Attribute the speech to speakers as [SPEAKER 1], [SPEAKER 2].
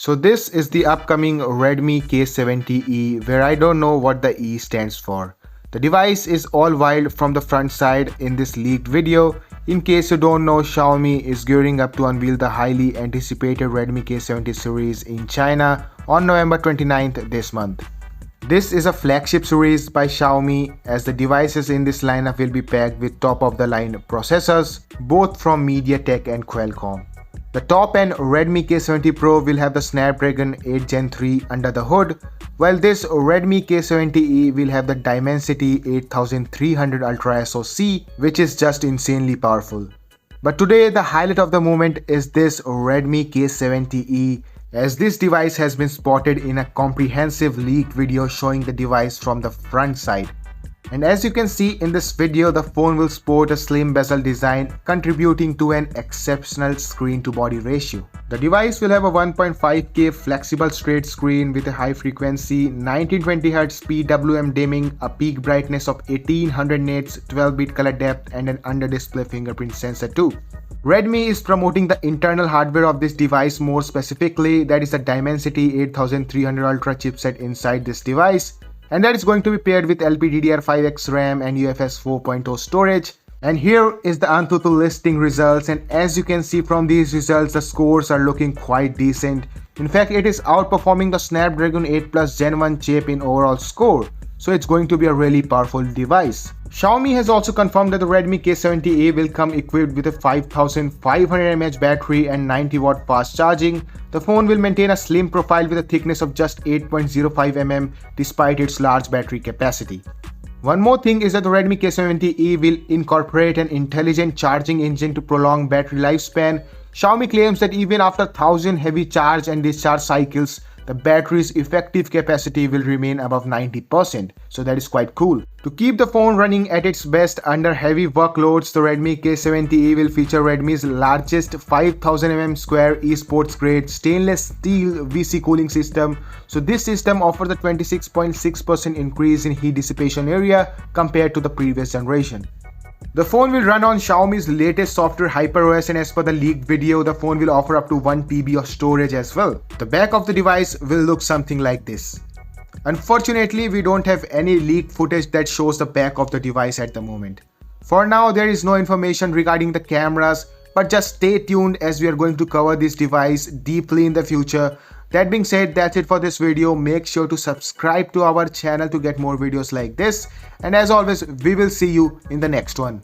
[SPEAKER 1] So this is the upcoming Redmi K70E, where I don't know what the E stands for. The device is all wild from the front side in this leaked video. In case you don't know, Xiaomi is gearing up to unveil the highly anticipated Redmi K70 series in China on November 29th this month. This is a flagship series by Xiaomi, as the devices in this lineup will be packed with top-of-the-line processors, both from MediaTek and Qualcomm. The top-end Redmi K70 Pro will have the Snapdragon 8 Gen 3 under the hood, while this Redmi K70E will have the Dimensity 8300 Ultra SoC, which is just insanely powerful. But today the highlight of the moment is this Redmi K70E, as this device has been spotted in a comprehensive leaked video showing the device from the front side. And as you can see in this video, the phone will sport a slim bezel design, contributing to an exceptional screen to body ratio. The device will have a 1.5K flexible straight screen with a high frequency 1920Hz PWM dimming, a peak brightness of 1800 nits, 12-bit color depth, and an under-display fingerprint sensor too. Redmi is promoting the internal hardware of this device more specifically, that is the Dimensity 8300 Ultra chipset inside this device, and that is going to be paired with LPDDR5X RAM and UFS 4.0 storage. And here is the Antutu listing results, and as you can see from these results, the scores are looking quite decent. In fact, it is outperforming the Snapdragon 8 Plus Gen 1 chip in overall score, so it's going to be a really powerful device. Xiaomi has also confirmed that the Redmi K70A will come equipped with a 5500 mAh battery and 90W fast charging. The phone will maintain a slim profile with a thickness of just 8.05 mm despite its large battery capacity. One more thing is that the Redmi K70E will incorporate an intelligent charging engine to prolong battery lifespan. Xiaomi claims that even after 1000 heavy charge and discharge cycles, the battery's effective capacity will remain above 90%, so that is quite cool. To keep the phone running at its best under heavy workloads, the Redmi K70E will feature Redmi's largest 5000mm square esports grade stainless steel VC cooling system. So this system offers a 26.6% increase in heat dissipation area compared to the previous generation. The phone will run on Xiaomi's latest software HyperOS, and as per the leaked video, the phone will offer up to 1 TB of storage as well. The back of the device will look something like this. Unfortunately, we don't have any leaked footage that shows the back of the device at the moment. For now, there is no information regarding the cameras, but just stay tuned as we are going to cover this device deeply in the future. That being said, that's it for this video. Make sure to subscribe to our channel to get more videos like this. And as always, we will see you in the next one.